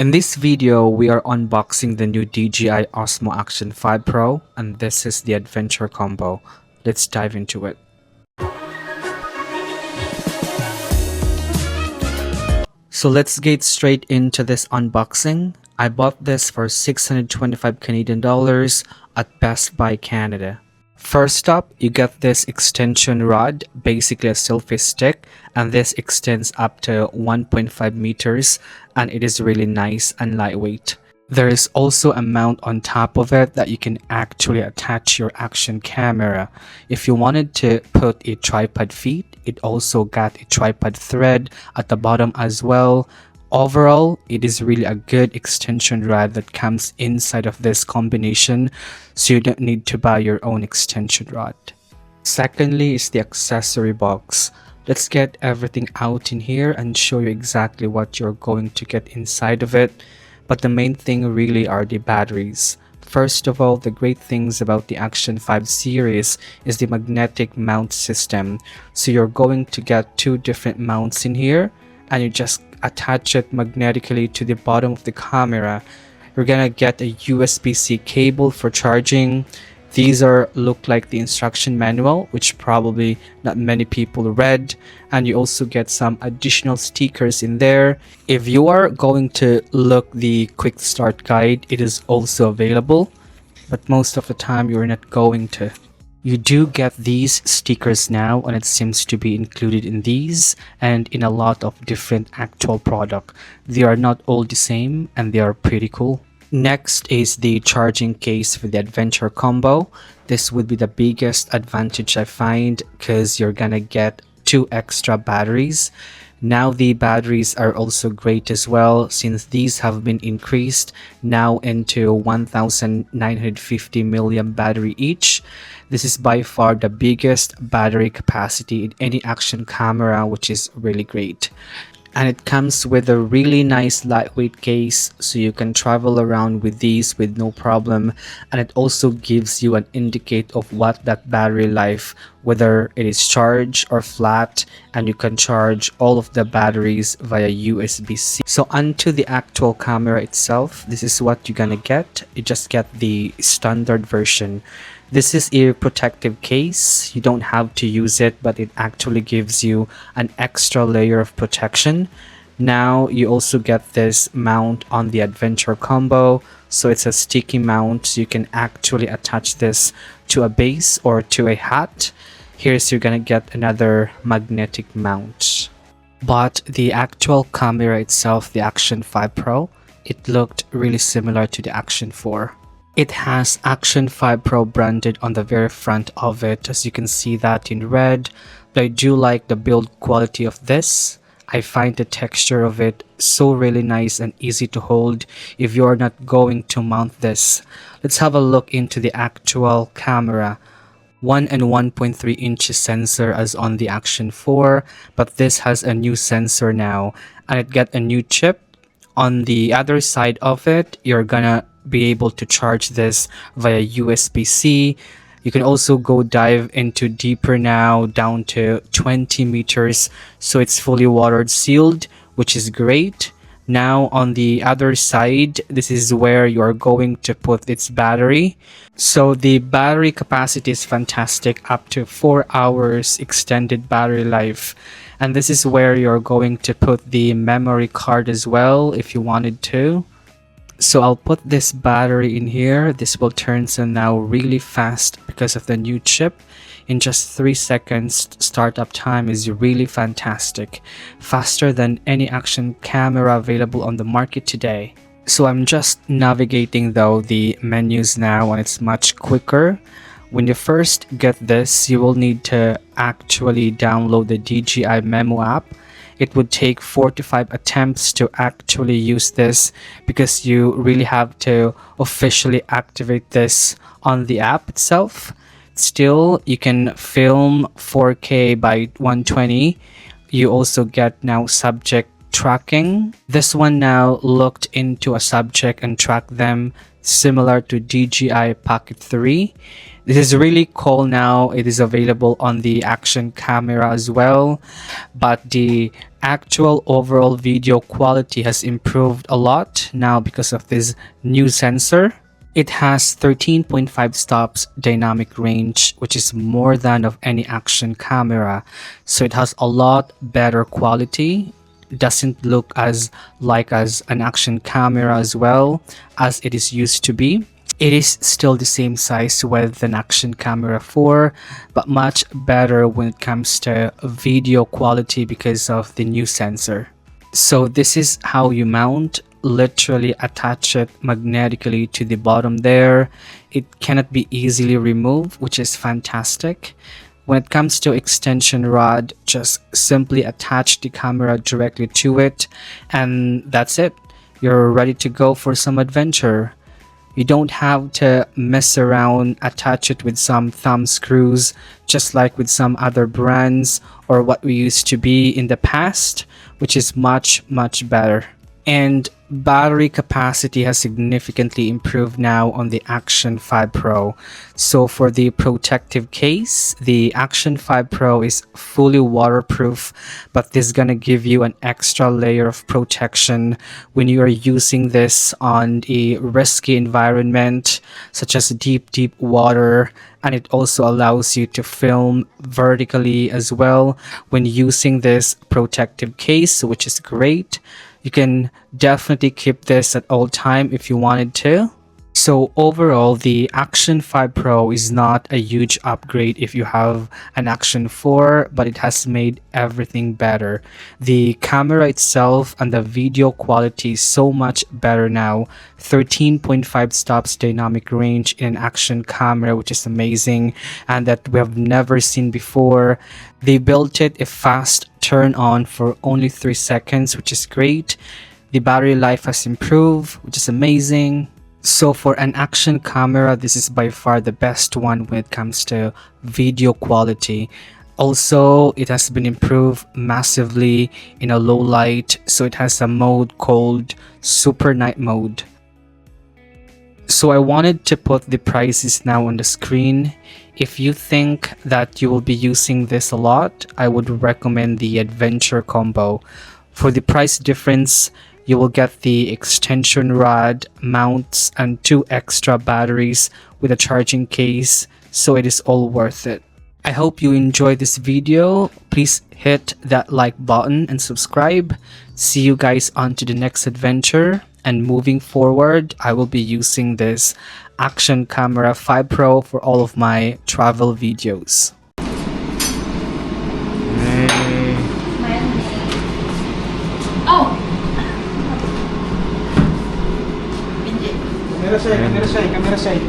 In this video, we are unboxing the new DJI Osmo Action 5 Pro, and this is the adventure combo. Let's dive into it. So let's get straight into this unboxing. I bought this for 625 Canadian dollars at Best Buy Canada. First up, you get this extension rod, basically a selfie stick, and this extends up to 1.5 meters, and it is really nice and lightweight. There is also a mount on top of it that you can actually attach your action camera. If you wanted to put a tripod feet, it also got a tripod thread at the bottom as well. Overall, it is really a good extension rod that comes inside of this combination, so you don't need to buy your own extension rod. Secondly is the accessory box. Let's get everything out in here and show you exactly what you're going to get inside of it. But the main thing really are the batteries. First of all, the great things about the Action 5 series is the magnetic mount system. So you're going to get two different mounts in here, and you just attach it magnetically to the bottom of the camera. You're gonna get a USB-C cable for charging. These look like the instruction manual, which probably not many people read, and you also get some additional stickers in there. If you are going to look the quick start guide, it is also available, but most of the time you're not going to. You do get these stickers now, and it seems to be included in these and in a lot of different actual product. They are not all the same, and they are pretty cool. Next is the charging case for the adventure combo. This would be the biggest advantage I find, because you're gonna get two extra batteries. Now the batteries are also great as well, since these have been increased now into 1950 milliamp battery each. This is by far the biggest battery capacity in any action camera, which is really great. And it comes with a really nice lightweight case, so you can travel around with these with no problem. And it also gives you an indicate of what that battery life, whether it is charged or flat, and you can charge all of the batteries via USB-C. So onto the actual camera itself, this is what you're gonna get. You just get the standard version. This is a protective case. You don't have to use it, but it actually gives you an extra layer of protection. Now you also get this mount on the adventure combo. So it's a sticky mount, so you can actually attach this to a base or to a hat. Here's you're gonna get another magnetic mount. But the actual camera itself, the Action 5 Pro, it looked really similar to the Action 4. It has Action 5 Pro branded on the very front of it, as you can see that in red. But I do like the build quality of this. I find the texture of it so really nice and easy to hold if you're not going to mount this. Let's have a look into the actual camera. 1 and 1.3 inches sensor as on the Action 4, but this has a new sensor now, and it got a new chip. On the other side of it, you're gonna be able to charge this via USB-C. You can also go dive into deeper now, down to 20 meters, so it's fully water sealed, which is great. Now on the other side, this is where you're going to put its battery. So the battery capacity is fantastic, up to 4 hours extended battery life. And this is where you're going to put the memory card as well if you wanted to. So I'll put this battery in here. This will turn on now really fast because of the new chip. In just 3 seconds, startup time is really fantastic. Faster than any action camera available on the market today. So I'm just navigating though the menus now, and it's much quicker. When you first get this, you will need to actually download the DJI Memo app. It would take 4 to 5 attempts to actually use this, because you really have to officially activate this on the app itself. Still, you can film 4K by 120. You also get now subject tracking. This one now looked into a subject and tracked them, similar to DJI Pocket 3. This is really cool now. It is available on the Action camera as well, but the actual overall video quality has improved a lot now because of this new sensor. It has 13.5 stops dynamic range, which is more than of any action camera. So it has a lot better quality. It doesn't look as an action camera as well as it is used to be. It is still the same size with an action camera 4, but much better when it comes to video quality because of the new sensor. So this is how you mount. Literally attach it magnetically to the bottom there. It cannot be easily removed, which is fantastic. When it comes to extension rod, just simply attach the camera directly to it, and that's it. You're ready to go for some adventure. You don't have to mess around, attach it with some thumb screws, just like with some other brands or what we used to be in the past, which is much better. And battery capacity has significantly improved now on the Action 5 Pro. So for the protective case, the Action 5 Pro is fully waterproof, but this is gonna give you an extra layer of protection when you are using this on a risky environment such as deep water, and it also allows you to film vertically as well when using this protective case, which is great. You can definitely keep this at all time if you wanted to. So overall, the Action 5 Pro is not a huge upgrade if you have an Action 4, but it has made everything better. The camera itself and the video quality is so much better now. 13.5 stops dynamic range in an Action camera, which is amazing and that we have never seen before. They built it a fast turn on for only 3 seconds, which is great. The battery life has improved, which is amazing. So for an action camera, this is by far the best one when it comes to video quality. Also, it has been improved massively in a low light, so it has a mode called Super Night Mode. So I wanted to put the prices now on the screen. If you think that you will be using this a lot, I would recommend the Adventure Combo. For the price difference, you will get the extension rod, mounts, and 2 extra batteries with a charging case, so it is all worth it. I hope you enjoyed this video. Please hit that like button and subscribe. See you guys on to the next adventure. And moving forward, I will be using this Action Camera 5 Pro for all of my travel videos. Oh! Camera side.